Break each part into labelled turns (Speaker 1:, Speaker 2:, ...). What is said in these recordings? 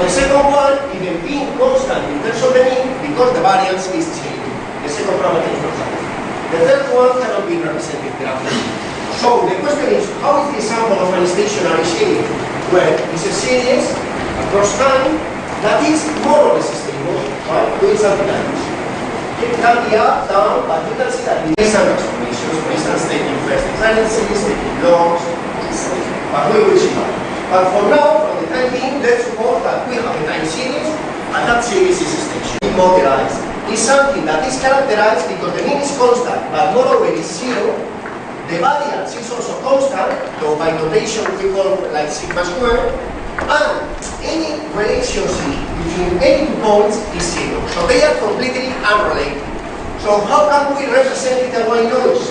Speaker 1: The second one, even being constant in terms of the mean, because the variance is changing. The second parameter is not changing. The third one cannot be represented graphically. So the question is, how is the example of an stationary series? Well, it's a series across time that is more or less stable, right? Doing something like this. It can be up, down, but you can see that there is some transformations. For instance, taking first dependencies, taking logs, but we will see that. But for now, for the time being, let's suppose that we have a time series, and that series is stationary. Modularized is something that is characterized because the mean is constant, but moreover is zero. The variance is also constant, though by notation we call like sigma squared, and any relationship between any 2 points is zero. So they are completely unrelated. So how can we represent the white noise?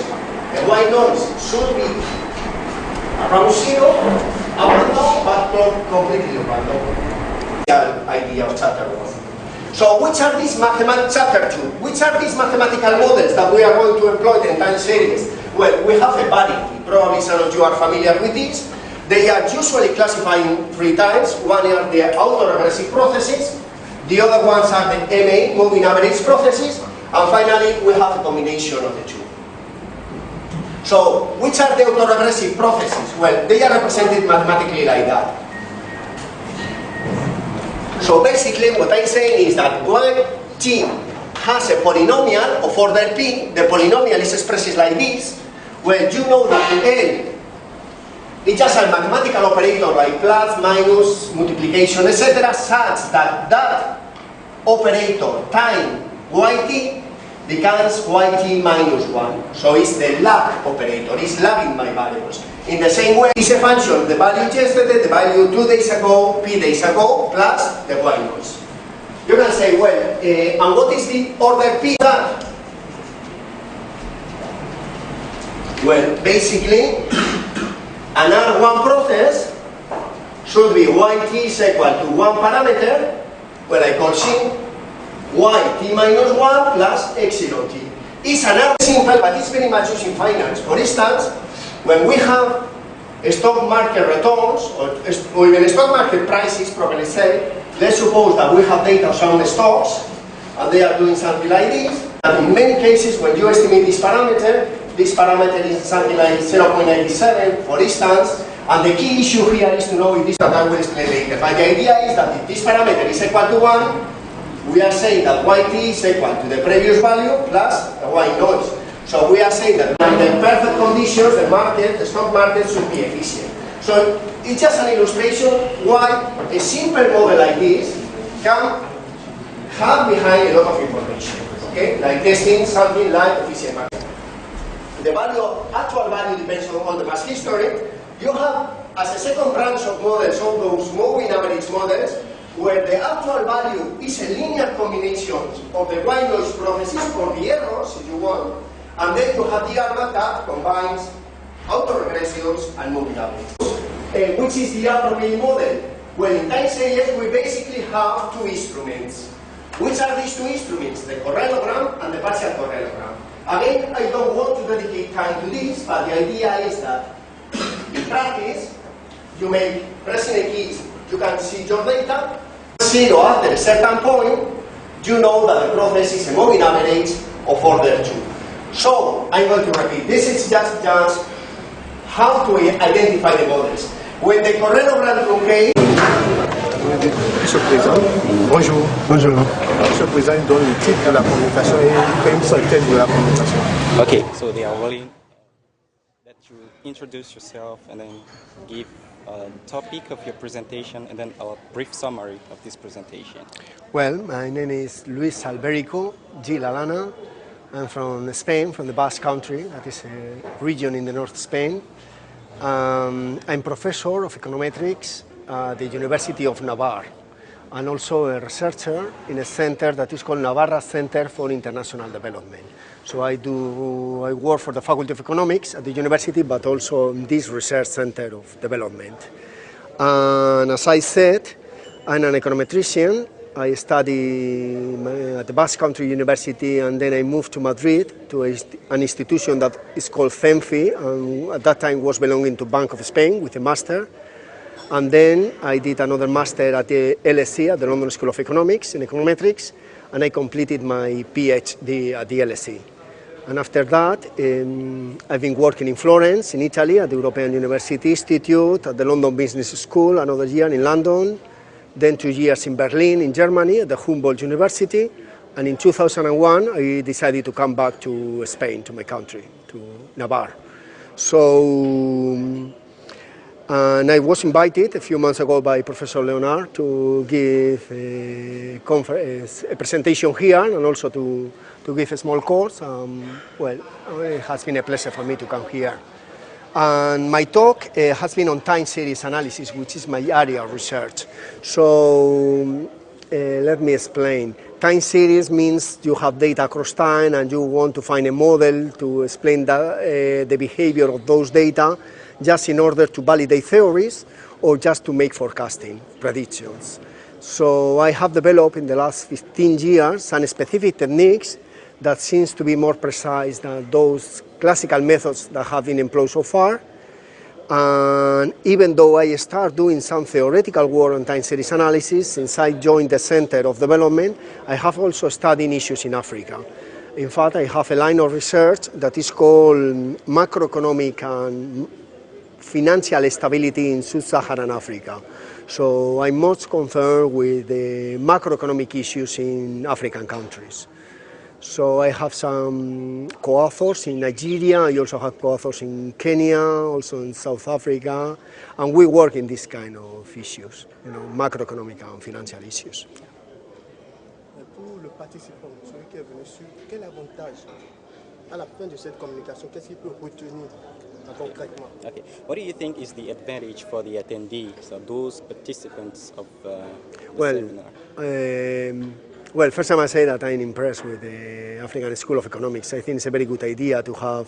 Speaker 1: The white noise should be around zero, up and down, but not completely random. The idea of chapter 1. So which are these chapter 2? Which are these mathematical models that we are going to employ in time series? Well, we have a variety. Probably some of you are familiar with this. They are usually classified in 3 types. One are the autoregressive processes. The other ones are the MA, moving average processes. And finally, we have a combination of the 2. So, which are the autoregressive processes? Well, they are represented mathematically like that. So basically, what I'm saying is that when T has a polynomial of order P, the polynomial is expressed like this. Well, you know that L is just a mathematical operator like plus, minus, multiplication, etc., such that that operator time yt becomes yt minus 1. So it's the lag operator, it's lagging my values. In the same way, it's a function of the value yesterday, the value 2 days ago, p days ago, plus the y noise. You can say, well, and what is the order P that? Well, basically, an R1 process should be yt is equal to 1 parameter, where I call C, yt minus 1 plus epsilon t. It's an R simple, but it's very much used in finance. For instance, when we have stock market returns, or even stock market prices, properly said, let's suppose that we have data on some stocks, and they are doing something like this. And in many cases, when you estimate this parameter is something like 0.87, for instance, and the key issue here is to know if this, that I will explain later. But the idea is that if this parameter is equal to 1, we are saying that yt is equal to the previous value plus the y noise. So we are saying that under perfect conditions, the stock market should be efficient. So it's just an illustration why a simple model like this can have behind a lot of information. Okay, like testing something like efficient market. The actual value depends on the past history. You have, as a second branch of models, all those moving average models, where the actual value is a linear combination of the white noise processes or the errors, if you want, and then you have the ARMA that combines autoregressives and moving averages. Which is the appropriate model? Well, in time series, we basically have 2 instruments. Which are these 2 instruments? The correlogram and the partial correlogram. Again, I don't want to dedicate time to this, but the idea is that in practice, you make pressing a key, you can see your data. 0 after a certain point, you know that the process is a moving average of order 2. So, I'm going to repeat. This is just how to identify the models. When the correlogram truncate.
Speaker 2: Monsieur le Président, bonjour. Bonjour. Monsieur le Président, il donne le titre de la communication et il fait une synthèse de la communication.
Speaker 3: Okay, so they are willing that you introduce yourself and then give a topic of your presentation and then a brief summary of this presentation.
Speaker 4: Well, my name is Luis Alberico Gil Alana. I'm from Spain, from the Basque Country, that is a region in the north of Spain. I'm professor of econometrics at the University of Navarre, and also a researcher in a center that is called Navarra Center for International Development. So I work for the Faculty of Economics at the university, but also in this research center of development. And as I said, I'm an econometrician. I study at the Basque Country University, and then I moved to Madrid to an institution that is called CENFI, and at that time was belonging to Bank of Spain with a master. And then I did another master at the LSE, at the London School of Economics, in econometrics, and I completed my PhD at the LSE. And after that, I've been working in Florence, in Italy, at the European University Institute, at the London Business School, another year in London, then 2 years in Berlin, in Germany, at the Humboldt University, and in 2001, I decided to come back to Spain, to my country, to Navarre. So, and I was invited a few months ago by Professor Leonard to give a presentation here and also to give a small course. Well, it has been a pleasure for me to come here. And my talk has been on time series analysis, which is my area of research. So let me explain. Time series means you have data across time and you want to find a model to explain the behavior of those data just in order to validate theories or just to make forecasting predictions. So I have developed in the last 15 years some specific techniques that seems to be more precise than those classical methods that have been employed so far. And even though I start doing some theoretical work on time series analysis, since I joined the Center of Development, I have also studied issues in Africa. In fact, I have a line of research that is called macroeconomic and financial stability in sub-Saharan Africa. So I'm most concerned with the macroeconomic issues in African countries. So I have some co-authors in Nigeria, I also have co-authors in Kenya, also in South Africa, and we work in this kind of issues, macroeconomic and financial issues.
Speaker 2: Pour le participant, celui qui est venu sur, quel avantage à la fin de cette communication, qu'est-ce qu'il peut retenir concrètement?
Speaker 3: Okay. What do you think is the advantage for the attendees, so those participants of the seminar?
Speaker 4: Well, first I must say that I'm impressed with the African School of Economics. I think it's a very good idea to have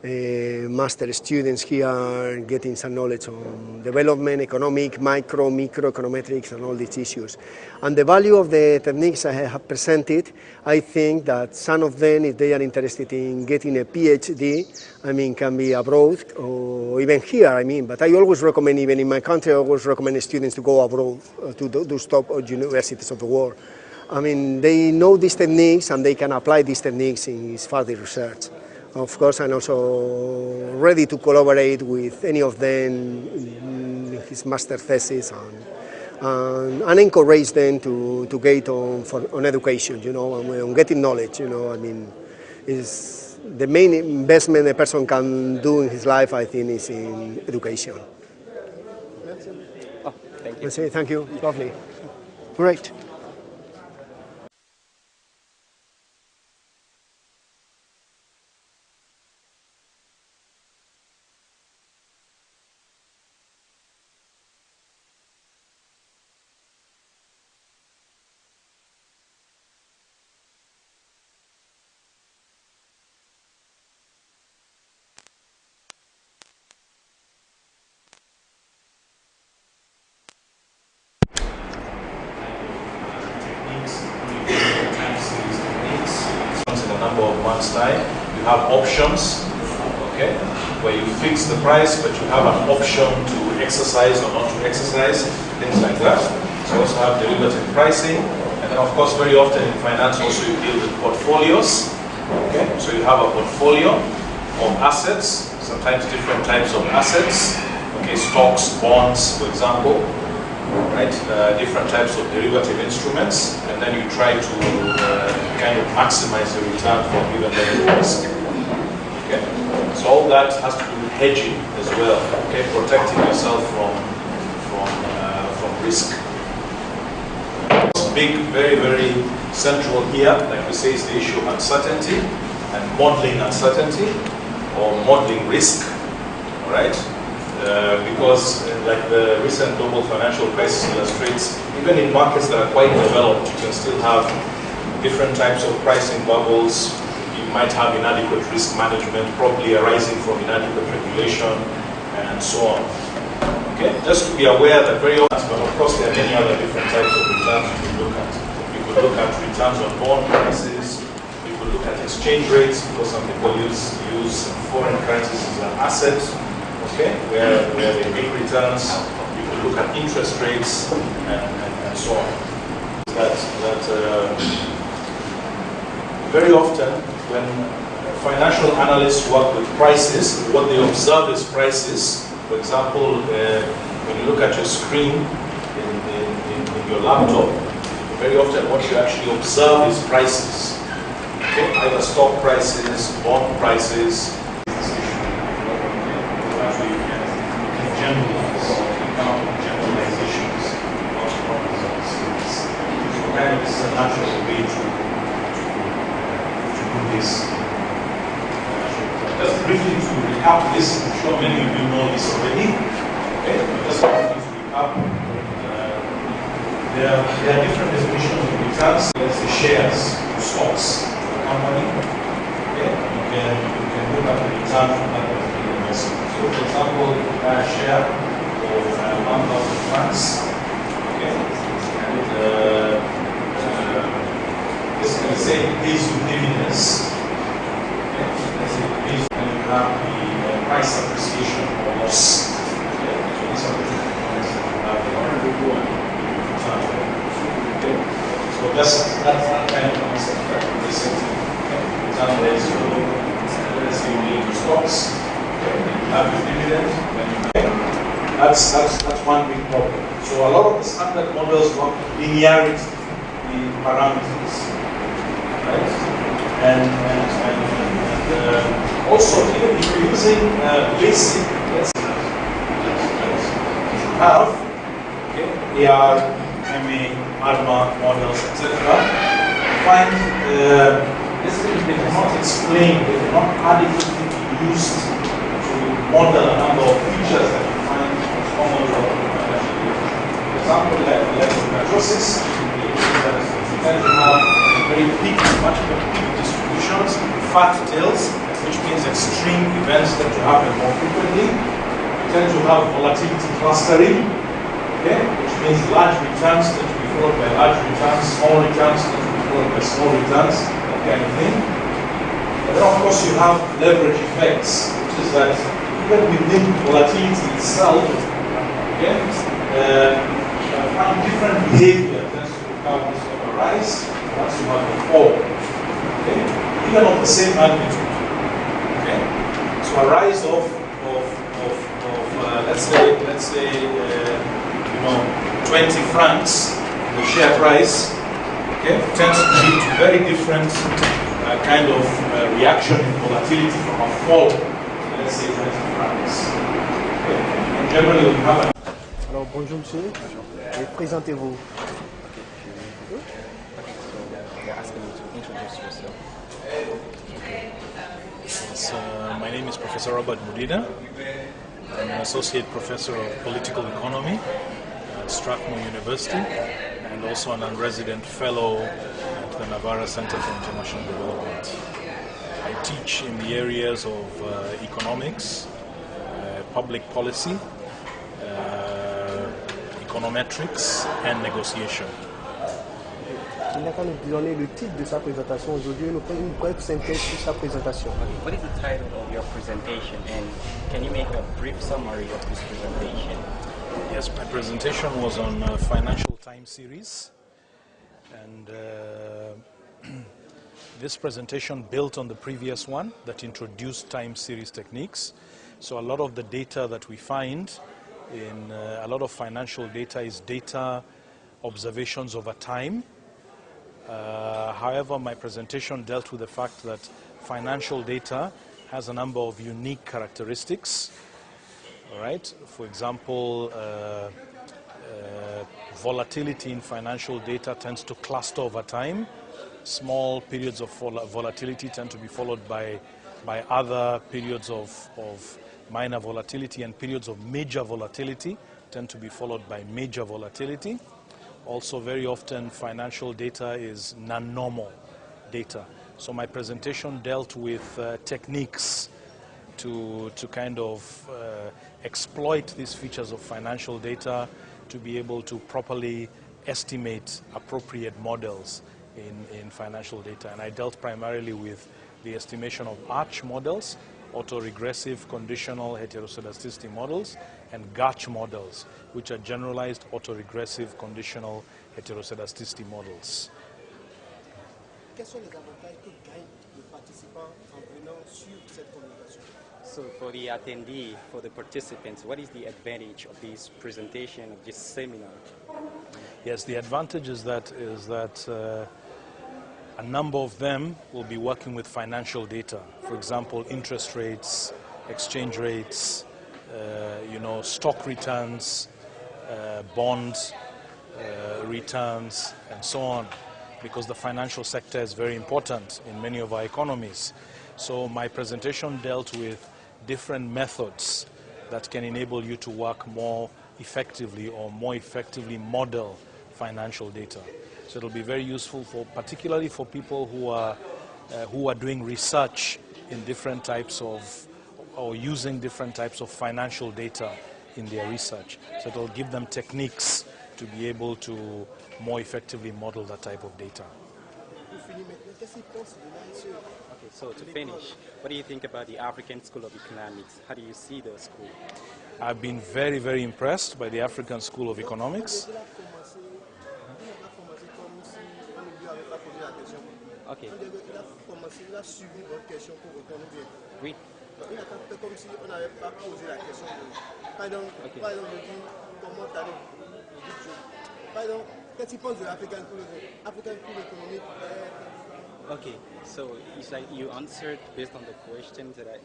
Speaker 4: master students here getting some knowledge on development, economic, microeconometrics and all these issues. And the value of the techniques I have presented, I think that some of them, if they are interested in getting a PhD, can be abroad or even here, but I always recommend, even in my country, I always recommend students to go abroad to those top universities of the world. They know these techniques and they can apply these techniques in further research. Of course, I'm also ready to collaborate with any of them in his master thesis and encourage them to get on education, on getting knowledge, is the main investment a person can do in his life, I think, is in education.
Speaker 3: Oh, thank you.
Speaker 4: Thank you, lovely. Great.
Speaker 5: Number of months' time, you have options, okay, where you fix the price, but you have an option to exercise or not to exercise, things like that. So you also have derivative pricing, and then of course very often in finance also you deal with portfolios, okay, so you have a portfolio of assets, sometimes different types of assets, okay, stocks, bonds, for example, right, different types of derivative instruments, and then you try to kind of maximize the return for given level of risk. Okay, so all that has to do with hedging as well. Okay, protecting yourself from risk. Big, very, very central here, like we say, is the issue of uncertainty and modeling uncertainty or modeling risk. All right. Because like the recent global financial crisis illustrates, even in markets that are quite developed, you can still have different types of pricing bubbles. You might have inadequate risk management, probably arising from inadequate regulation, and so on. Okay, just to be aware that very often, but of course there are many other different types of returns you could look at. You could look at returns on bond prices, you could look at exchange rates, because some people use foreign currencies as an asset. Okay, where they make returns. You we look at interest rates and so on. Very often when financial analysts work with prices, what they observe is prices. For example, when you look at your screen in your laptop, very often what you actually observe is prices. Okay? Either stock prices, bond prices. Actually, you can generalize, generalizations of results. So kind of this is a natural way to do this. Just briefly to recap this, I'm sure many of you know this already. Okay, but just briefly to recap, there are different definitions of returns. Let's say shares, stocks, company. Okay, you can look at the return from that particular investment. So, for example, if you buy a share of 1,000 francs, okay, and this can say it pays you dividends. Okay, let's say it pays, and you have the price appreciation or loss. Okay, so these are the different points that you have there. Okay, so that's that kind of concept that we're setting. Okay, let's say you need stocks. Okay, you have your dividend. That's one big problem. So a lot of the standard models work linearity in parameters, right? And also even if you're using basic, let's say, you have AR, MA, ARMA models, etc. You find they cannot explain, they cannot adequately be used to model a number of features that you find common to financial data. For example, like matrices, you tend to have very peak, much more peak distributions, fat tails, which means extreme events that you happen more frequently. You tend to have volatility clustering, okay, which means large returns that will be followed by large returns, small returns that will be followed by small returns, that kind of thing. And then of course you have leverage effects, which is that even within volatility itself, okay, you find different behavior tends to become this of a rise once you have a fall. Okay? Even of the same magnitude. Okay? So a rise of let's say 20 francs, the share price, okay, tends to lead to very different kind of reaction in volatility from a fall, let's say 20 francs. Okay. And generally we have a...
Speaker 2: Alors bonjour monsieur, et présentez-vous.
Speaker 3: They're asking you to introduce yourself.
Speaker 6: So, my name is Professor Robert Mudida. I'm an associate professor of political economy at Strathmore University and also an unresident fellow at the Navarra Center for International Development. I teach in the areas of economics, public policy, econometrics and negotiation.
Speaker 2: Il n'a qu'à nous donner le titre de sa présentation aujourd'hui, nous prenons une brève synthèse sur sa présentation.
Speaker 3: Okay, what is the title of your presentation, and can you make a brief summary of this presentation?
Speaker 6: Yes, my presentation was on financial time series, and this presentation built on the previous one that introduced time series techniques. So a lot of the data that we find in a lot of financial data is data observations over time. However, my presentation dealt with the fact that financial data has a number of unique characteristics. All right. For example, volatility in financial data tends to cluster over time. Small periods of volatility tend to be followed by other periods of minor volatility, and periods of major volatility tend to be followed by major volatility. Also, very often financial data is non-normal data. So my presentation dealt with techniques to kind of exploit these features of financial data to be able to properly estimate appropriate models in financial data. And I dealt primarily with the estimation of arch models autoregressive conditional heteroscedasticity models, and GACH models, which are generalized autoregressive conditional heteroscedasticity models.
Speaker 2: Quels sont les avantages que gagne le participant en venant sur cette communication?
Speaker 3: So for the attendee, for the participants, what is the advantage of this presentation, of this seminar?
Speaker 6: Yes, the advantage is that a number of them will be working with financial data. For example, interest rates, exchange rates, stock returns, bond returns, and so on, because the financial sector is very important in many of our economies. So my presentation dealt with different methods that can enable you to work more effectively or more effectively model financial data. So it'll be very useful particularly for people who are doing research in different types of, or using different types of financial data in their research. So it'll give them techniques to be able to more effectively model that type of data.
Speaker 3: Okay, so to finish, what do you think about the African School of Economics? How do you see the school?
Speaker 6: I've been very, very impressed by the African School of Economics.
Speaker 3: Okay. Oui.
Speaker 2: Il a fait comme si on n'avait pas posé la question. Pardon, pardon, qu'est-ce qu'il pense de l'African School économique?
Speaker 3: Okay, so it's like you answered based on the questions that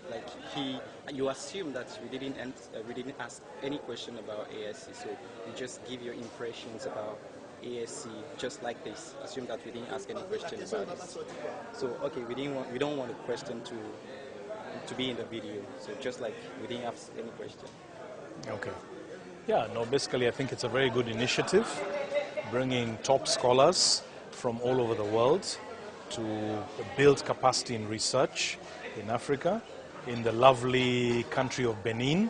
Speaker 3: you assume that we didn't ask any question about ASC, so you just give your impressions about ASC just like this. Assume that we didn't ask any question about this. So okay, we don't want a question to be in the video. So just like we didn't ask any question.
Speaker 6: Okay. Yeah, no, basically I think it's a very good initiative, bringing top scholars from all over the world to build capacity in research in Africa, in the lovely country of Benin.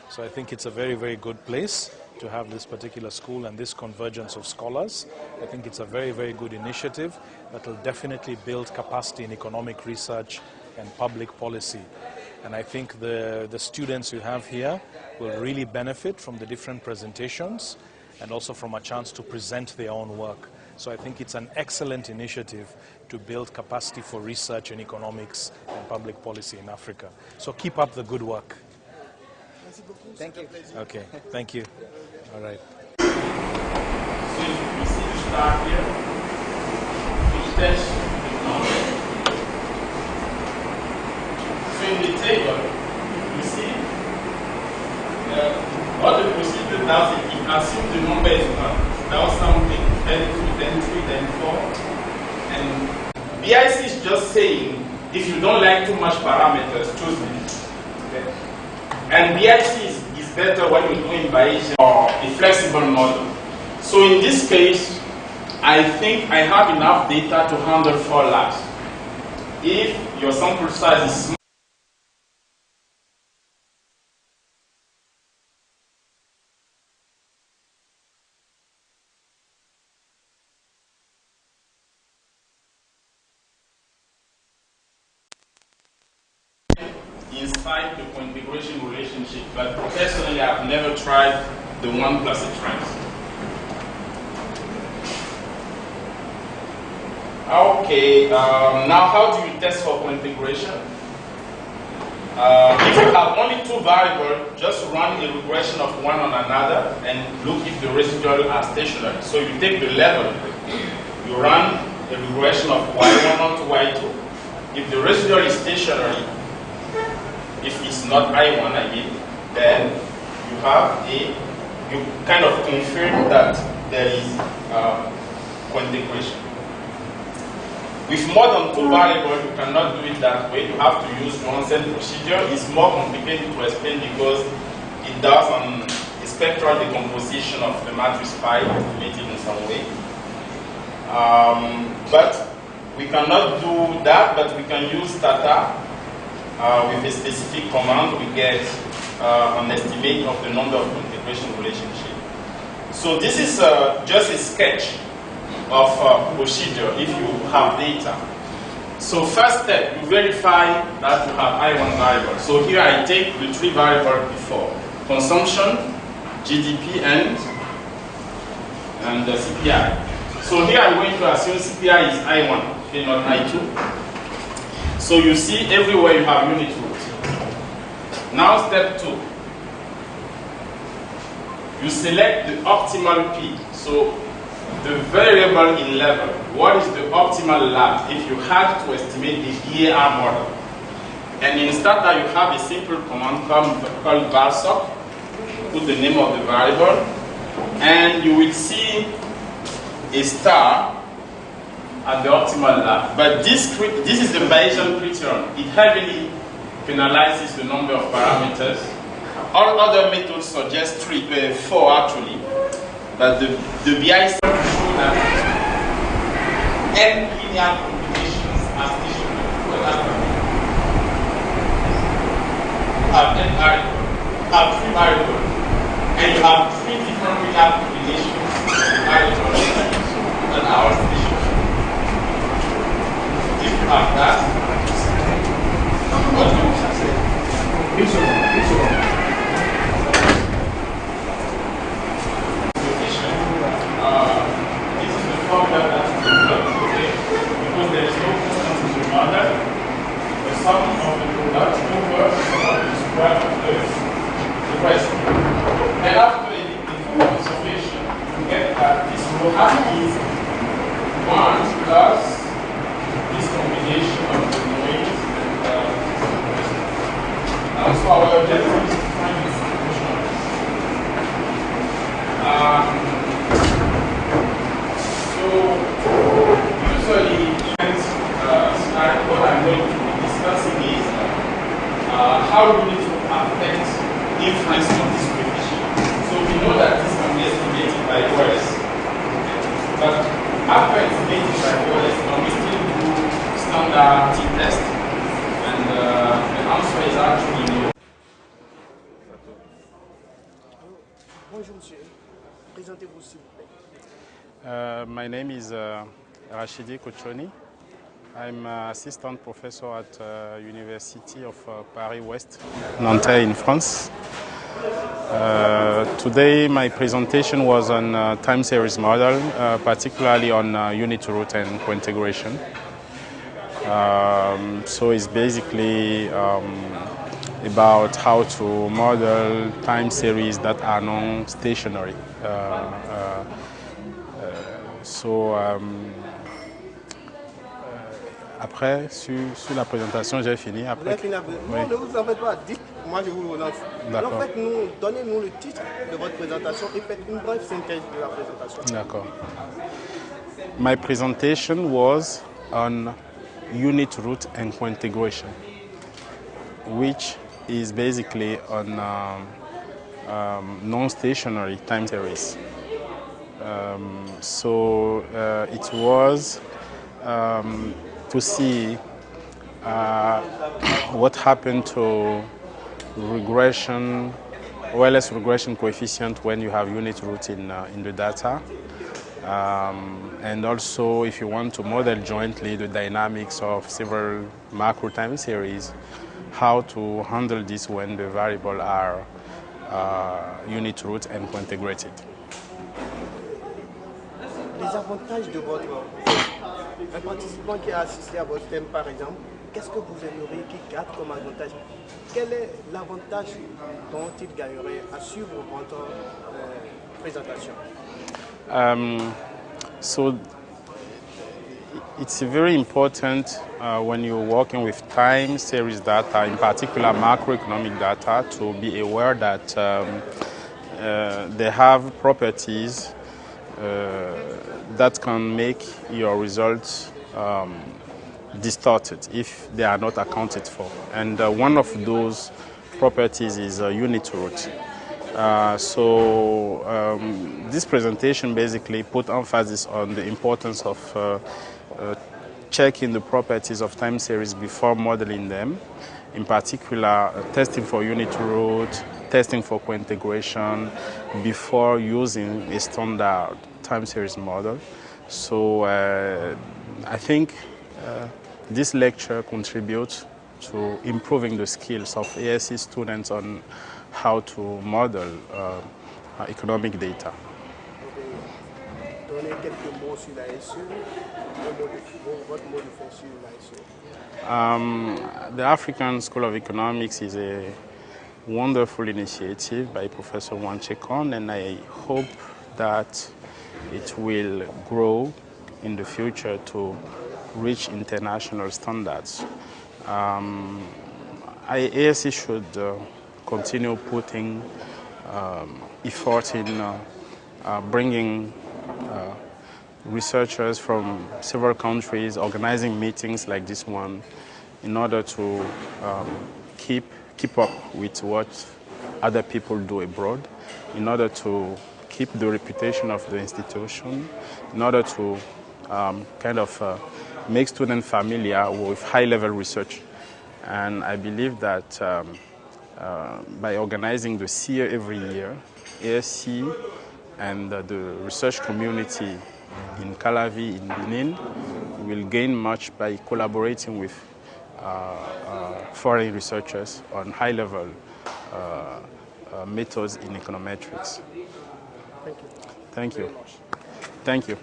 Speaker 6: So I think it's a very, very good place to have this particular school and this convergence of scholars. I think it's a very, very good initiative that will definitely build capacity in economic research and public policy. And I think the students you have here will really benefit from the different presentations and also from a chance to present their own work. So I think it's an excellent initiative to build capacity for research in economics and public policy in Africa. So keep up the good work.
Speaker 3: Thank you.
Speaker 6: Okay, thank you. All right.
Speaker 7: So you see the star here, which tells the number. So in the table, you see all the procedures that it assumes the number is 1. Now something, then 2, then 3, then 4. And BIC is just saying, if you don't like too much parameters, choose it. Okay? And BIC is better when you're doing Bayesian or a flexible model. So in this case, I think I have enough data to handle 4 labs. If your sample size is small, inside the configuration relationship, but personally I've never tried the 1 plus a trans. Okay, now how do you test for configuration? If you have only 2 variables, just run a regression of one on another and look if the residual are stationary. So you take the level, you run a regression of y1 onto y2. If the residual is stationary, if it's not I1 again, then you kind of confirm that there is configuration. With more than 2 variables, you cannot do it that way. You have to use one-set procedure. It's more complicated to explain because it does a spectral decomposition of the matrix phi calculated in some way. But we cannot do that, but we can use data. With a specific command, we get an estimate of the number of configuration relationship. So this is just a sketch of procedure if you have data. So first step, you verify that you have I1 variable. So here I take the three variables before. Consumption, GDP, and the CPI. So here I'm going to assume CPI is I1, okay, not I2. So you see everywhere you have unit root. Now step 2. You select the optimal P. So the variable in level. What is the optimal lab if you had to estimate the BAR model? And in starter you have a simple command called varsoc. Put the name of the variable, and you will see a star at the optimal lab. But this is the Bayesian criterion. It heavily penalizes the number of parameters. All other methods suggest 4 actually, but the BI show that n linear combinations are stationary. You have n variables, you have 3 variables, and you have 3 different linear combinations of variables that are stationary. If you have that, what do you say? This is the formula that you develop, okay? Because there is no constant in the model. The sum of the product over the square of the rest. And after the full observation, you get that this rho hat is 1 plus this combination of the noise and also our objective is to find the solution. So usually what I'm going to be discussing is how we need to affect inference of this coefficient. So we know that this can be estimated by OS. But after estimating by OS, we still do standard t-test, and the answer is actually no.
Speaker 2: Bonjour monsieur, présentez-vous s'il vous plaît.
Speaker 8: My name is Rachidi Kochoni. I'm assistant professor at University of Paris-West, Nanterre in France. Today my presentation was on time series model, particularly on unit root and co-integration. So it's basically about how to model time series that are non-stationary. Après, sur la présentation, j'ai fini. Après,
Speaker 2: Vous avez fini après. Non, ne vous en faites pas. Dites, moi je vous le relance. Alors, en fait, donnez-nous le titre de votre présentation et faites une brève synthèse de la présentation.
Speaker 8: D'accord. My presentation was on unit root and co-integration, which is basically on non-stationary time series. It was to see what happened to regression, wireless regression coefficient when you have unit root in the data. And also, if you want to model jointly the dynamics of several macro time series, how to handle this when the variables are unit root and co-integrated.
Speaker 2: Les avantages de votre un participant qui a assisté à votre thème par exemple, qu'est-ce que vous aimeriez qu'il garde comme avantage? Quel est l'avantage dont il gagnerait à suivre votre présentation?
Speaker 8: So it's very important when you're working with time series data, in particular macroeconomic data, to be aware that they have properties that can make your results distorted if they are not accounted for. And one of those properties is unit root. This presentation basically put emphasis on the importance of checking the properties of time series before modeling them. In particular, testing for unit root, testing for co-integration before using a standard time series model. So I think this lecture contributes to improving the skills of ASC students on how to model economic data.
Speaker 2: Donner quelques mots sur la SIER. Votre mot de fin sur la SIER.
Speaker 8: The African School of Economics is a wonderful initiative by Professor Wanchekon, and I hope that it will grow in the future to reach international standards. ASC should continue putting effort in bringing researchers from several countries, organizing meetings like this one in order to keep up with what other people do abroad, in order to keep the reputation of the institution, in order to make students familiar with high-level research. And I believe that by organizing the SIER every year, ASC and the research community in Calavi, in Benin, will gain much by collaborating with foreign researchers on high-level methods in econometrics.
Speaker 2: Thank you.
Speaker 8: Thank you. Thank you.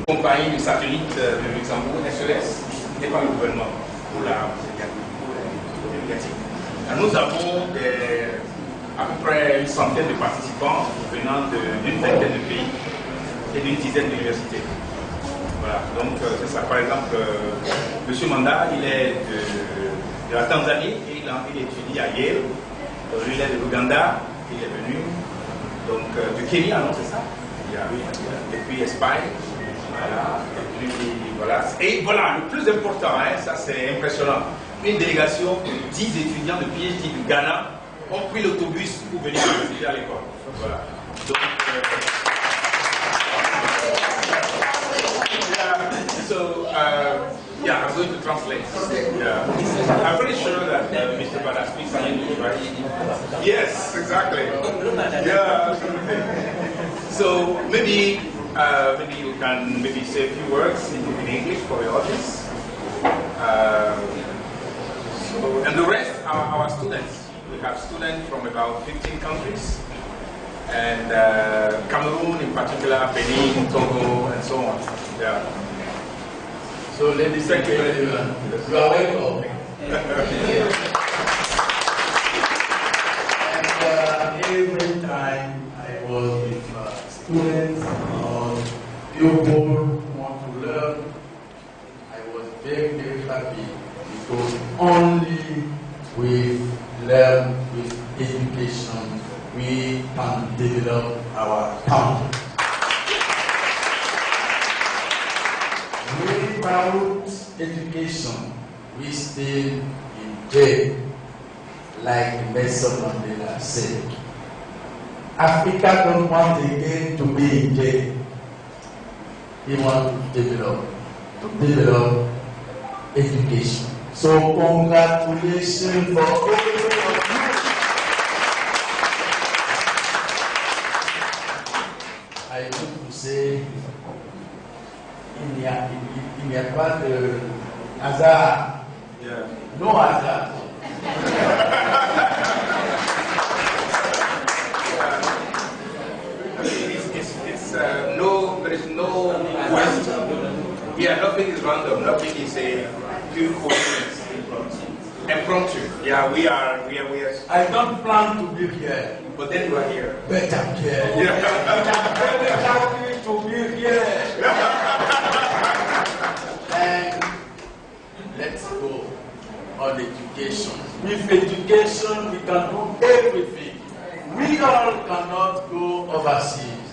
Speaker 7: Compagnie de satellites de Luxembourg, SES, n'est pas le gouvernement pour la médiatique. Nous avons à peu près une centaine de participants venant d'une vingtaine de pays et d'une dizaine d'universités. Voilà, donc c'est ça. Par exemple, M. Manda, il est de la Tanzanie et il étudie à Yale. Lui, il est de l'Ouganda, il est venu. Donc du Kenya, non, c'est ça? Et puis Espagne. Voilà. Et puis voilà. Et voilà, le plus important, hein, ça c'est impressionnant. Une délégation de 10 étudiants de PhD du Ghana ont pris l'autobus pour venir étudier à l'école. Voilà. Donc, yeah, I'm going to translate. Yeah. I'm pretty sure that Mr. Bada speaks English, right? Yes, exactly. Yeah. So maybe you can say a few words in English for the audience. And the rest are our students. We have students from about 15 countries, and Cameroon in particular, Benin, Togo, and so on. Yeah.
Speaker 9: So ladies and gentlemen, you are welcome. And every time I was with students or people who want to learn, I was very, very happy because only with learn with education we can develop our country. Without education, we stay in jail, like Nelson Mandela said. Africa don't want again to be in jail. We want to develop education. So congratulations for all of you. I want to say, il n'y a pas de hasard.
Speaker 7: Yeah.
Speaker 9: No hasard.
Speaker 7: There is no question. Yeah, nothing is random. Nothing is a pure coincidence. Impromptu. Yeah, we are.
Speaker 9: I don't plan to be here.
Speaker 7: But then you are here.
Speaker 9: But I'm here.
Speaker 7: Yeah.
Speaker 9: I'm very happy to be here. And let's go on education. With education, we can do everything. We all cannot go overseas.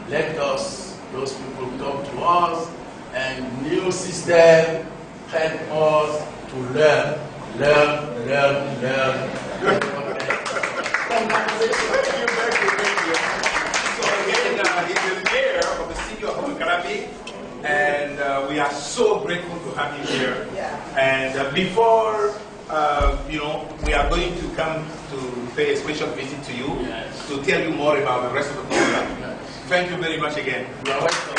Speaker 9: Let us, those people come to us, and new system help us to learn.
Speaker 7: So again, he's the mayor of the city of Calavi, and we are so grateful to have you here. And before we are going to come to pay a special visit to you to tell you more about the rest of the program. Thank you very much again. You are welcome.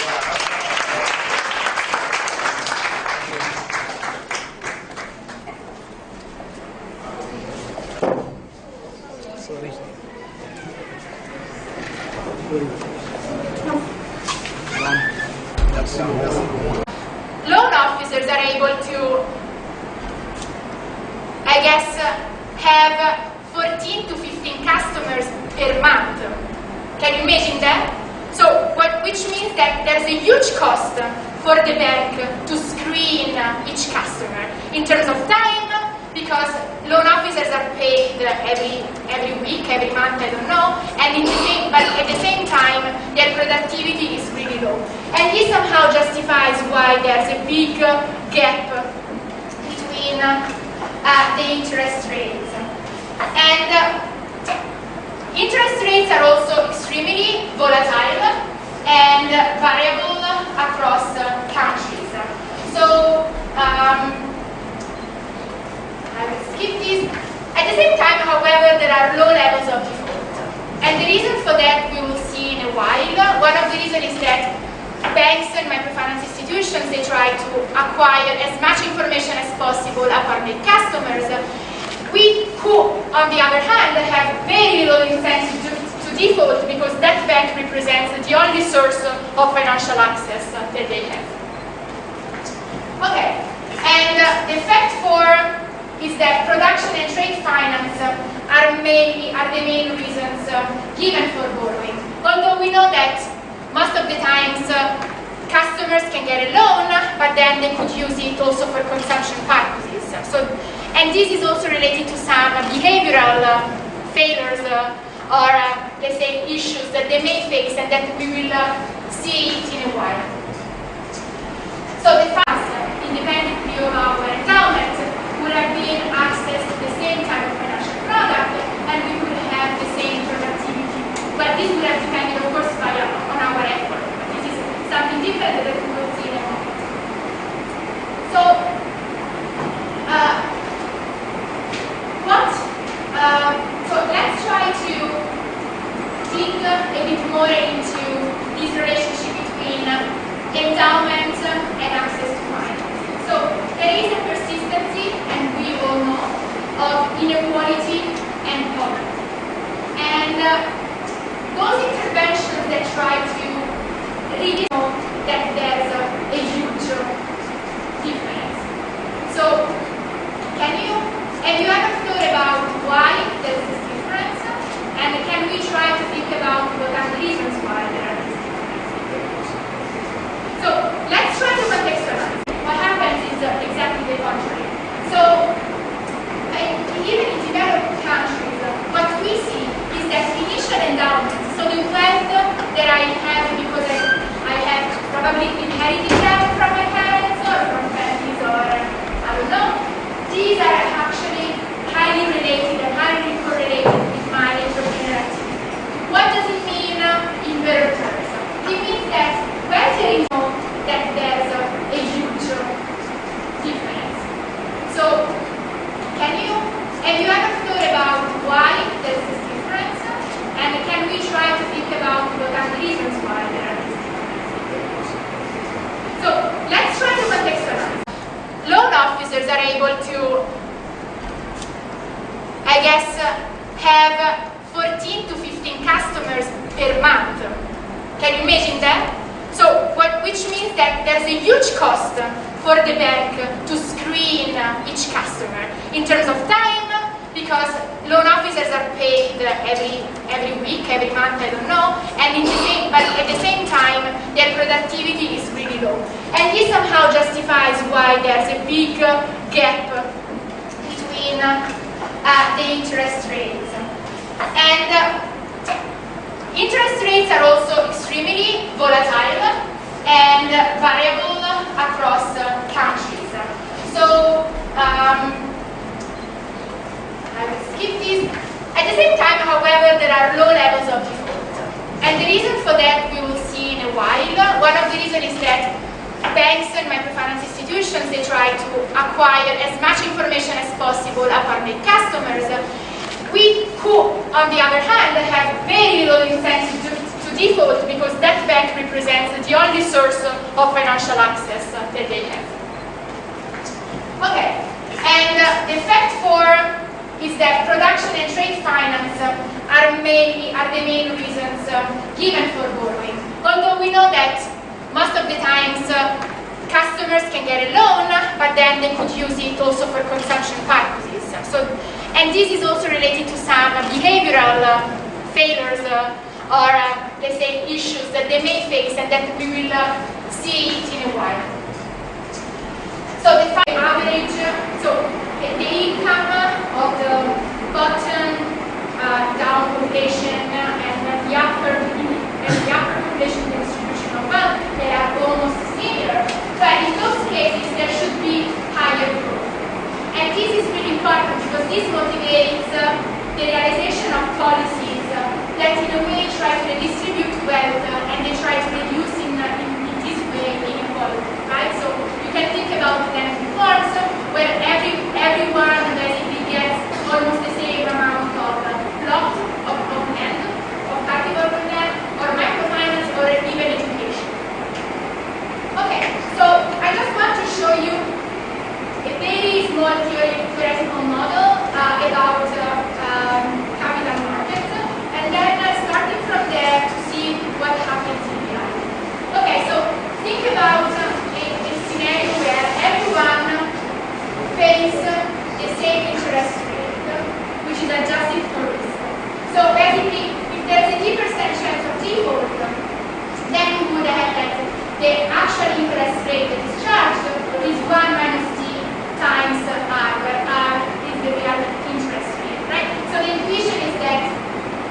Speaker 10: Loan officers are able to, I guess, have 14 to 15 customers per month. Can you imagine that? So, which means that there's a huge cost for the bank to screen each customer in terms of time, because loan officers are paid every week, every month, I don't know, and but at the same time, their productivity is really low. And this somehow justifies why there's a big gap between the interest rates. And interest rates are also extremely volatile and variable across countries. So, I will skip this. At the same time, however, there are low levels of default. And the reason for that we will see in a while. One of the reasons is that banks and microfinance institutions, they try to acquire as much information as possible about their customers. We who, on the other hand, have very little incentive to default, because that bank represents the only source of financial access that they have. Okay, and the fact is that production and trade finance are the main reasons given for borrowing. Although we know that most of the times customers can get a loan, but then they could use it also for consumption purposes. And this is also related to some behavioral failures or let's say issues that they may face, and that we will see it in a while. So the funds, independently of our endowment, would have been access to the same type of financial product, and we would have the same productivity. But this would have depended, of course, on our effort. But this is something different that we will see in a moment. So, so let's try to dig a bit more into this relationship between endowment and access to finance. So there is a persistency, and we all know, of inequality and poverty. And those interventions that try to really know that there's a huge difference. So have you ever thought about why there's this difference? And can we try to think about what are the reasons why there are these differences? So let's try to contextualize. What happens is exactly the contrary. So even in developed countries, what we see is that initial endowments, so the wealth that I have because I have probably inherited them from my parents or from families, or I don't know, these are actually highly related and highly correlated with my entrepreneurial activity. What does it mean in better terms? It means that where there is that there's a huge difference. So, have you ever thought about why there's this difference? And can we try to think about what are the reasons why there are these differences? So, let's try to contextualize. Loan officers are able to, I guess, have 14 to 15 customers per month. Can you imagine that? So, which means that there's a huge cost for the bank to screen each customer in terms of time, because loan officers are paid every week, every month, I don't know, and but at the same time, their productivity is really low. And this somehow justifies why there's a big gap between the interest rates. And interest rates are also extremely volatile and variable across countries. So, I will skip this. At the same time, however, there are low levels of default. And the reason for that we will see in a while. One of the reasons is that banks and microfinance institutions, they try to acquire as much information as possible about their customers, who, on the other hand, have very little incentive to default because that bank represents the only source of financial access that they have. Okay, and the fact 4 is that production and trade finance are the main reasons given for borrowing. Although we know that most of the times customers can get a loan, but then they could use it also for consumption purposes. And this is also related to some behavioral failures or let's say issues that they may face and that we will see it in a while. So the average, so the income of the bottom down population and the upper population distribution of wealth, they are almost similar, but in those cases there should be higher growth. And this is really important because this motivates the realization of policies that in a way try to redistribute wealth and they try to reduce in this way inequality, right? So you can think about land reforms where everyone basically gets almost the same amount of plot of land, of cultivable land, or microfinance, or even education. Okay, so I just want to show you a very small theoretical model about capital markets, and then starting from there to see what happens in reality. Okay, so think about a scenario where everyone pays the same interest rate, which is adjusted for risk. So basically, if there's a 10% chance of default, then we would have that the actual interest rate that is charged is 1 minus t times r, where r is the real interest rate, right? So the intuition is that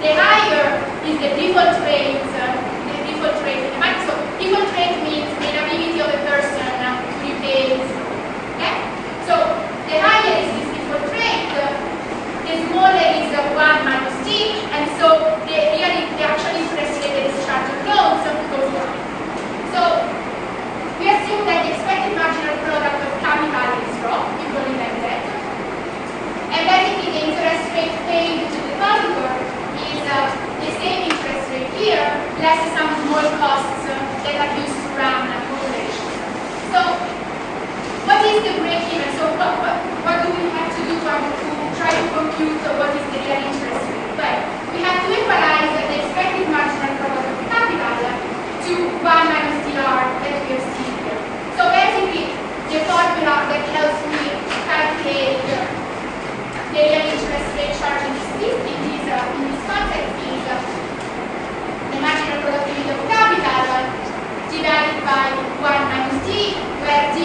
Speaker 10: the higher is the default rate, So default rate means the inability of a person to repay his loan. Okay? So the higher is this default rate, the smaller is 1 minus t, and so the actual interest rate that is charged on loans goes down. So we assume that the expected marginal product of capital is rho, equal like that. And basically the interest rate paid to the depositor is the same interest rate here, less some small costs that are used to run operations. So what is the break-even? So what do we have to do to try to compute what is the real interest rate? Well, we have to equalize the expected marginal product of capital to 1 minus dr that we have seen here. So basically, the formula that helps me calculate the real interest rate charge in this context is the marginal productivity of capital divided by 1 minus d, where d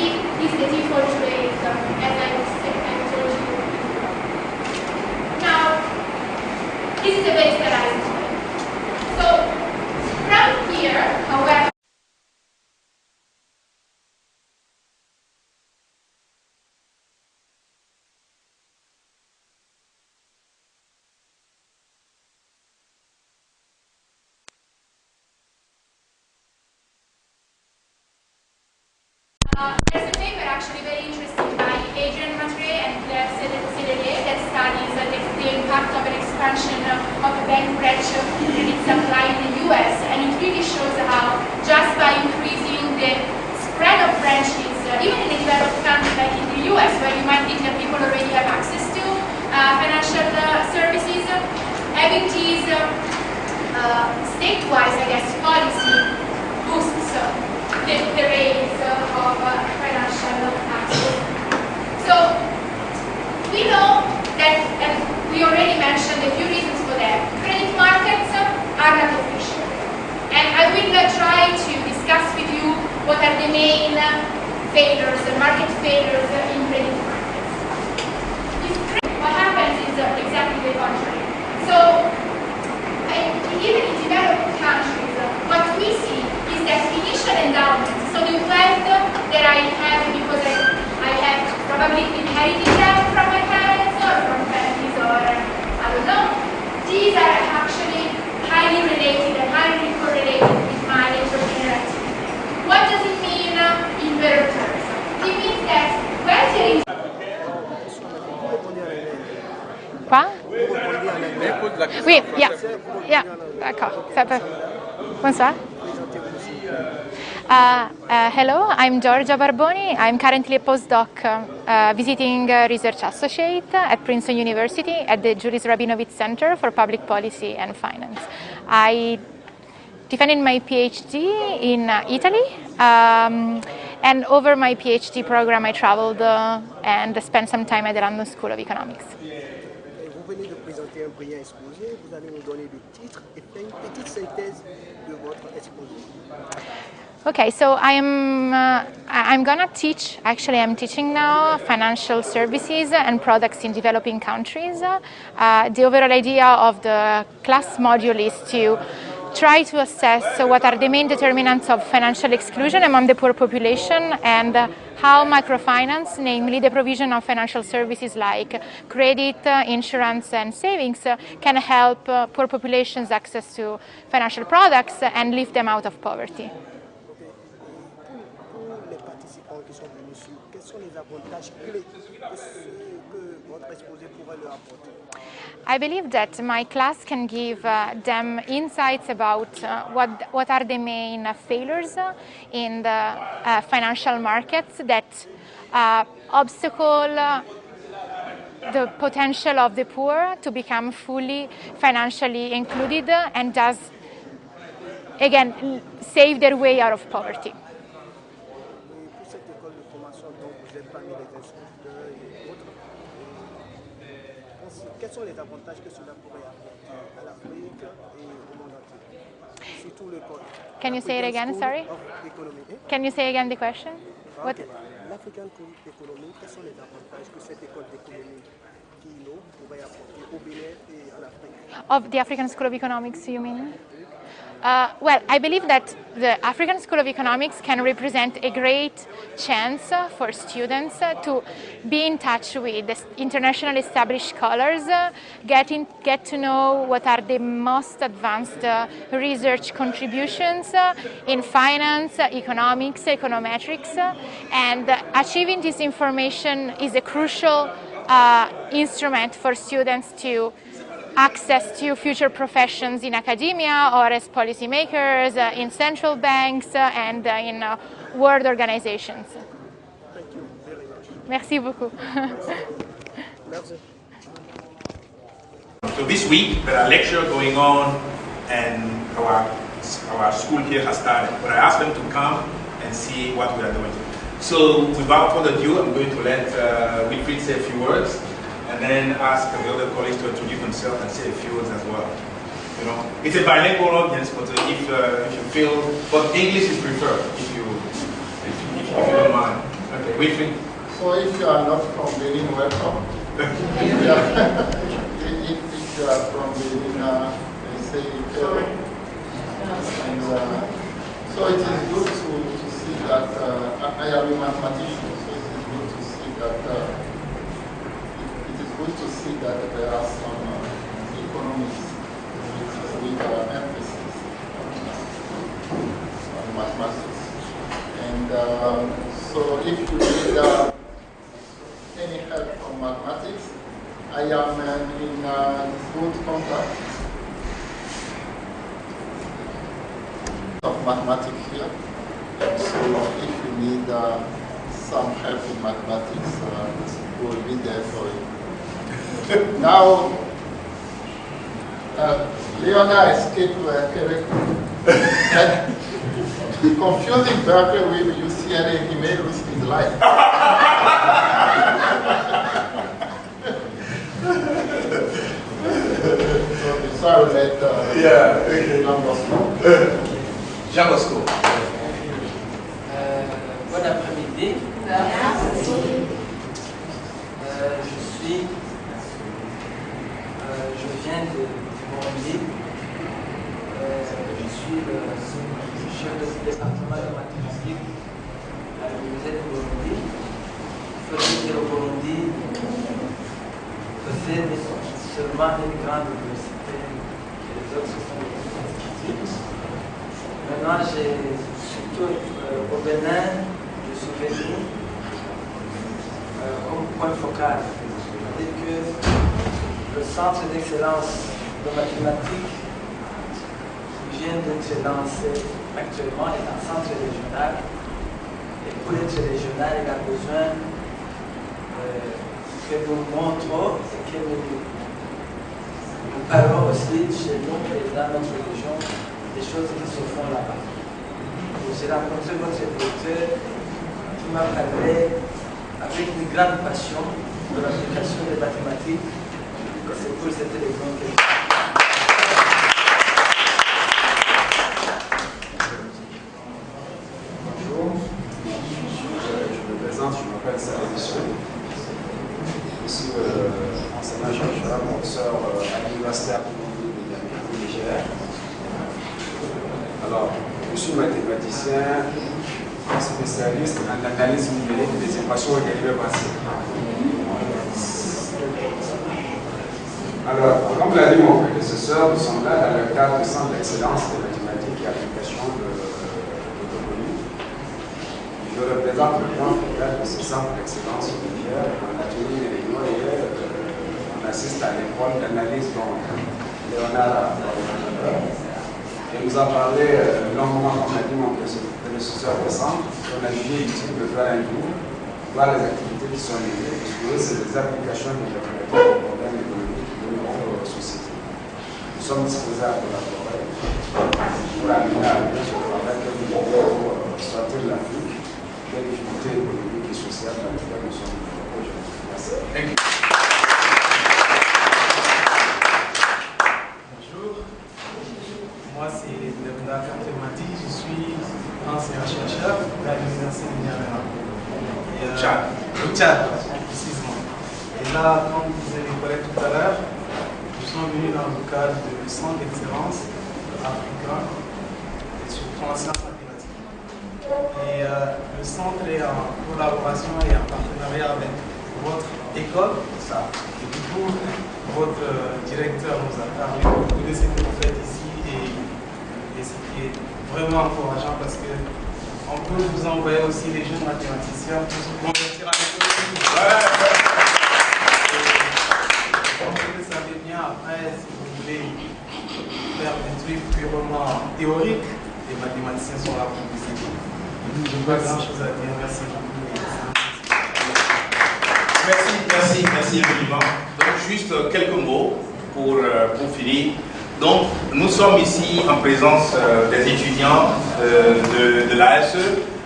Speaker 10: is the default rate, as I told you before. Now, this is a very sterilized model. So, from here, however, there's a paper actually very interesting by Adrian Matre and Claire Cedelier that studies the impact of an expansion of the bank branch credit supply in the US, and it really shows how just by increasing the spread of branches, even in a developed country like in the US, where you might think that people already have access to financial services, having these state-wise, I guess, policy boosts the rates of financial access. So we know that, and we already mentioned a few reasons for that. Credit markets are not efficient, and I will try to discuss with you what are the main failures, the market failures in credit markets. What happens is exactly the contrary. So even in developed countries, what we see is that initial endowment, so the wealth that I have because I have probably inherited them from my parents or from families or I don't know, these are actually highly related and highly correlated with my entrepreneurial activity. What does it mean in better terms? It means that wealth
Speaker 3: la question.
Speaker 10: Oui, yeah, d'accord. Ça peut. Bonsoir. Hello, I'm Giorgia Barboni. I'm currently a postdoc visiting research associate at Princeton University at the Juris Rabinovitz Center for Public Policy and Finance. I defended my PhD in Italy, and over my PhD program I traveled and spent some time at the London School of Economics.
Speaker 2: Vous venez de présenter un brillant exposé, vous allez nous donner le titre et faire une petite synthèse de votre exposé.
Speaker 10: Okay, so I'm gonna teach. Actually, I'm teaching now financial services and products in developing countries. The overall idea of the class module is to try to assess what are the main determinants of financial exclusion among the poor population and how microfinance, namely the provision of financial services like credit, insurance, and savings, can help poor populations access to financial products and lift them out of poverty.
Speaker 2: Quels sont les avantages clés que votre exposé pourrait leur apporter?
Speaker 10: I believe that my class can give them insights about what are the main failures in the financial markets that obstacle the potential of the poor to become fully financially included and thus, again, save their way out of poverty.
Speaker 2: Quels sont les avantages que cela pourrait apporter à l'Afrique et au monde entier? Surtout le code.
Speaker 10: Can you say it again, sorry? Can you say again the question? What?
Speaker 2: L'African School of Economics, quels sont les avantages que cette école d'économie pourrait apporter au Bénin et en Afrique?
Speaker 10: Of the African School of Economics, you mean? Well, I believe that the African School of Economics can represent a great chance for students to be in touch with the internationally established scholars, get to know what are the most advanced research contributions in finance, economics, econometrics, and achieving this information is a crucial instrument for students to access to future professions in academia or as policymakers, in central banks, and in world organizations.
Speaker 2: Thank you very much.
Speaker 10: Merci beaucoup.
Speaker 7: So this week there are lectures going on and our school here has started. But I asked them to come and see what we are doing. So without further ado, I'm going to let Wilfried say a few words, and then ask the other colleagues to introduce themselves and say a few words as well. You know, it's a bilingual audience, but if you feel, but English is preferred if you don't mind. Okay, Wilfried.
Speaker 9: So if you are not from Benin, welcome. If you are from Benin, they say hello. And so it is good to see that I am a mathematician, so it is good to see that. Good to see that there are some economists with emphasis on mathematics. And so if you need any help from mathematics, I am in good contact of mathematics here. And so if you need some help in mathematics, we will be there for you. Now, Leona escaped Quebec. The confusing Berkeley with UCLA, he may lose his life. So I will let
Speaker 7: Jean Bosco.
Speaker 11: Bon après-midi. Je viens de Burundi. Je suis le chef de département de mathématiques à l'Université de Burundi. Il faut dire que le Burundi possède seulement une grande université et les autres sont des petites instituts. Maintenant, surtout au Bénin, je suis venu comme point focal. C'est-à-dire que le centre d'excellence de mathématiques qui vient d'être lancé actuellement est un centre régional. Et pour être régional, il a besoin que nous montrons et que nous parlons aussi chez nous et dans notre région des choses qui se font là-bas. J'ai rencontré votre directeur qui m'a parlé avec une grande passion de l'application des mathématiques. C'est pour cette raison que
Speaker 12: bonjour, je me présente, je m'appelle Saleh Bissou. Je suis enseignant-chercheur, professeur à l'Université du Niger. Alors, je suis mathématicien, spécialiste en analyse numérique des équations et dérivées partielles. Alors, comme l'a dit mon prédécesseur, nous sommes là dans le cadre du Centre d'excellence des mathématiques et applications de l'autonomie. Je représente le plan de ce centre d'excellence au Niger. On a tenu une réunion hier, on assiste à l'école d'analyse dont Léonard et nous a parlé longuement, comme l'a dit mon prédécesseur au centre, on a jugé utile de faire un tour, voir les activités qui sont liées, parce que c'est des applications de mathématiques au problème économique de nos sociétés. Nous sommes disposés à collaborer pour amener à bien ce travail que nous devons pour sortir de l'Afrique des difficultés économiques et sociales dans lesquelles nous sommes aujourd'hui. Merci.
Speaker 13: Bonjour, moi c'est Léonard Katemati, je suis enseignant-chercheur à l'Université de Niamey. Au Tchad, précisément. Et là, comme disait les collègues tout à l'heure, nous sommes venus dans le cadre du Centre d'excellence africain et surtout en sciences mathématiques. Et le centre est en collaboration et en partenariat avec votre école. Et du coup, votre directeur nous a parlé beaucoup de ce que vous faites ici et ce qui est vraiment encourageant parce que on peut vous envoyer aussi les jeunes mathématiciens pour se convertir à l'économie. Comme vous le savez bien, après, si vous voulez faire des trucs purement théoriques, les mathématiciens sont là pour vous aider. Je n'ai pas grand-chose à dire. Merci beaucoup.
Speaker 7: Merci infiniment. Donc, juste quelques mots pour finir. Donc, nous sommes ici en présence des étudiants de l'ASE.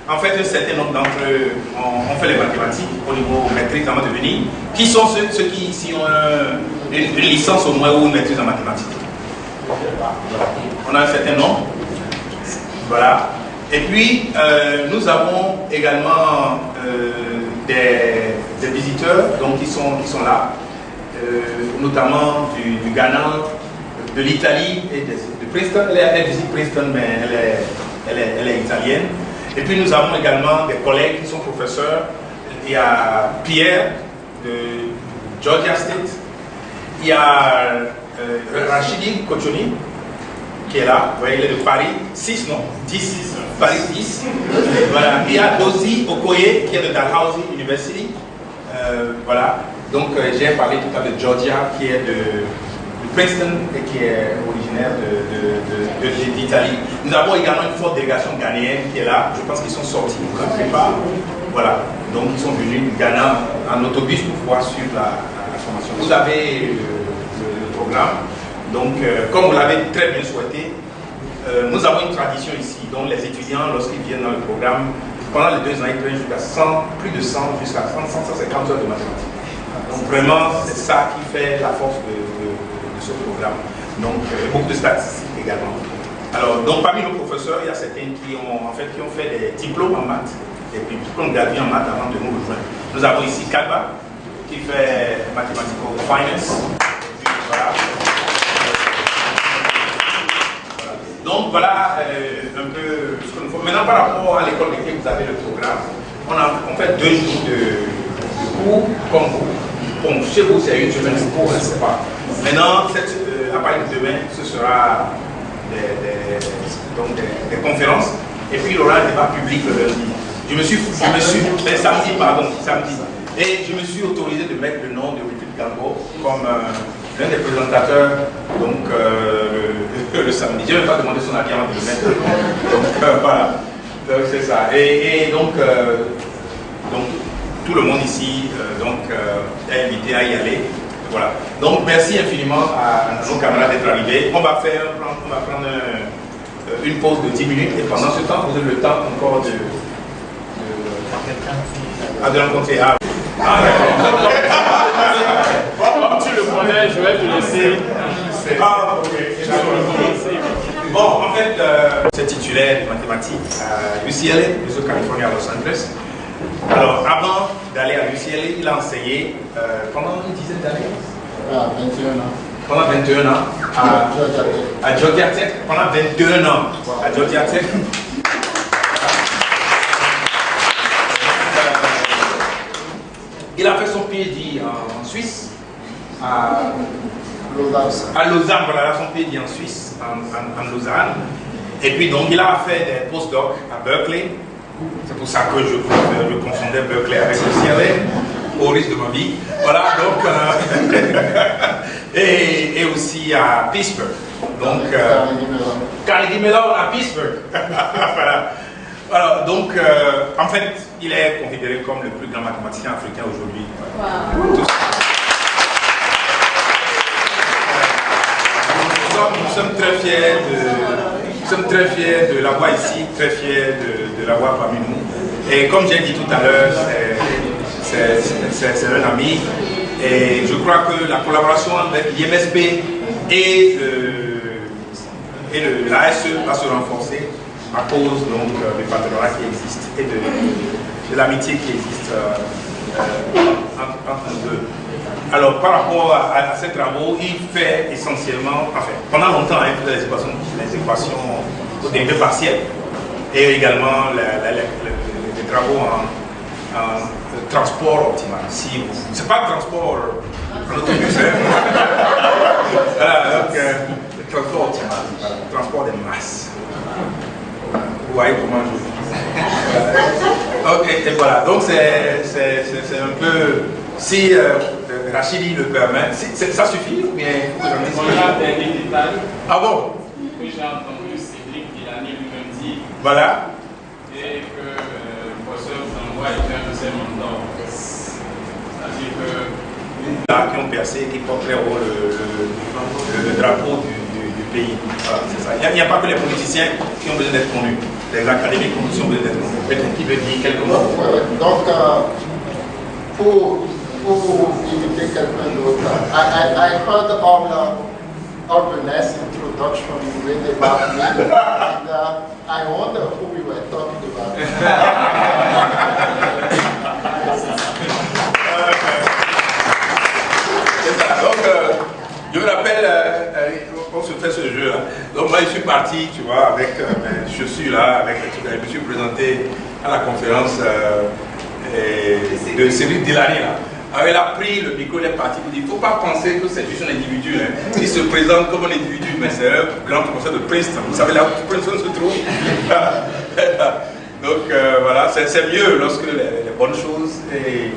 Speaker 7: En fait, un certain nombre d'entre eux ont fait les mathématiques au niveau maîtrise avant de venir. Qui sont ceux qui ici ont une licence au moins ou une maîtrise en mathématiques? On a un certain nombre. Voilà. Et puis, nous avons également des visiteurs donc, qui sont là, notamment du Ghana, de l'Italie et de Princeton. Elle visite Princeton, mais elle est italienne. Et puis nous avons également des collègues qui sont professeurs. Il y a Pierre de Georgia State. Il y a Rachidi Kochoni qui est là. Vous voyez, il est de Paris 6, non 10. Paris 10. Voilà. Il y a Dozi Okoye qui est de Dalhousie University. Voilà. Donc j'ai parlé tout à l'heure de Georgia qui est de Princeton et qui est originaire d'Italie. Nous avons également une forte délégation ghanéenne qui est là. Je pense qu'ils sont sortis pour la prépa. Voilà. Donc ils sont venus du Ghana en autobus pour pouvoir suivre la formation. Vous avez le programme. Donc comme vous l'avez très bien souhaité, nous avons une tradition ici. Donc les étudiants, lorsqu'ils viennent dans le programme, pendant les 2 ans, ils prennent jusqu'à 100, plus de 100, jusqu'à 150 heures de mathématiques. Donc vraiment, c'est ça qui fait la force de ce programme. Donc beaucoup de statistiques également. Alors, donc parmi nos professeurs, il y a certains qui ont fait des diplômes en maths, des diplômes gradués en maths avant de nous rejoindre. Nous avons ici Kalba, qui fait Mathematical Finance. Voilà. Donc voilà un peu ce que nous faisons. Maintenant, par rapport à l'école de laquelle vous avez le programme, on fait 2 jours de cours comme vous. Bon, chez vous, c'est une semaine de cours, je ne sais pas. Maintenant, à partir de demain, ce sera des conférences. Et puis, il y aura un débat public le lundi. Samedi. Et je me suis autorisé de mettre le nom de Rupert Gambo comme l'un des présentateurs, donc le samedi. Je ne vais pas demander son avis avant de le mettre. Donc voilà, donc c'est ça. Et donc tout le monde ici est invité à y aller. Voilà. Donc merci infiniment à nos camarades d'être arrivés. On va prendre une pause de 10 minutes et pendant ce temps, vous avez le temps encore de rencontrer.
Speaker 14: Comme tu le connais, je vais te laisser.
Speaker 7: Bon, en fait, c'est titulaire de mathématiques à UCLA, University of California à Los Angeles. Alors, avant d'aller à UCLA, il a enseigné pendant une dizaine d'années.
Speaker 15: 21 ans.
Speaker 7: Pendant 21 ans à Georgia Tech. Pendant 21 ans à Georgia Tech. Il a fait son PhD en Suisse, à Lausanne, voilà, son PhD en Suisse, en Lausanne. Et puis donc il a fait des postdocs à Berkeley. C'est pour ça que je confondais Berkeley avec UCLA, au risque de ma vie. Voilà, donc, et aussi à Pittsburgh. Donc, Carnegie Mellon à Pittsburgh. Voilà. Alors, donc, en fait, il est considéré comme le plus grand mathématicien africain aujourd'hui. Wow. Nous sommes très fiers de l'avoir ici, très fiers de l'avoir parmi nous. Et comme j'ai dit tout à l'heure, c'est un ami. Et je crois que la collaboration avec l'IMSB et la SE va se renforcer à cause donc du partenariat qui existe et de l'amitié qui existe entre nous deux. Alors par rapport à ces travaux, il fait essentiellement, enfin pendant longtemps il faisait les équations au dérivé partiel et également les travaux en transport optimal. Si c'est pas transport en autobus, voilà, donc le transport optimal, le transport des masses. Vous voyez comment je dis. Ok, et voilà, donc c'est un peu, si Rachidi le permet, ça suffit ou bien il faut que j'en dise?
Speaker 14: On a des détails.
Speaker 7: Ah bon?
Speaker 14: Que j'ai entendu Cédric Villani lui-même dire.
Speaker 7: Voilà.
Speaker 14: Et que le professeur Zangoua était un de ses mentors. C'est-à-dire que...
Speaker 7: Là, qui ont percé, qui portent très haut le drapeau du pays. Voilà, c'est ça. Il n'y a pas que les politiciens qui ont besoin d'être connus. Les académiques qui ont besoin d'être connus. Peut-être qui veut dire quelques mots.
Speaker 15: Donc, pour imiter quelqu'un d'autre, I heard all the nice introduction you made about me, and I wonder who we were talking about.
Speaker 7: Donc, je me rappelle, on se fait ce jeu là. Donc moi je suis parti, tu vois, avec mes chaussures là, avec les trucs. Je me suis présenté à la conférence de Cédric Villani là. Alors il a pris le micro, il est parti pour dire, il ne faut pas penser que c'est juste un individu. Hein. Il se présente comme un individu, mais c'est un grand professeur de Princeton. Vous savez là où Princeton se trouve. Donc voilà, c'est mieux lorsque les bonnes choses et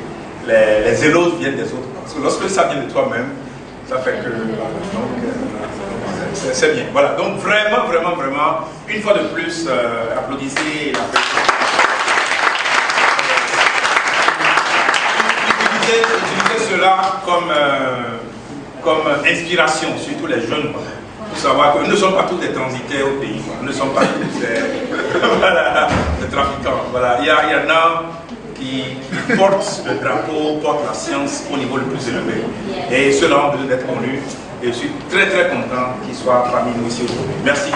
Speaker 7: les éloges viennent des autres. Parce que lorsque ça vient de toi-même, ça fait que... c'est bien. Voilà, donc vraiment, vraiment, vraiment, une fois de plus, applaudissez la personne. Utilisez cela comme inspiration, surtout les jeunes. Pour savoir que nous ne sommes pas tous des transitaires au pays. Nous ne sommes pas tous des trafiquants. Voilà. Il y en a qui portent le drapeau, portent la science au niveau le plus élevé. Et ceux-là ont besoin d'être connus. Et je suis très très content qu'ils soient parmi nous ici aujourd'hui. Merci.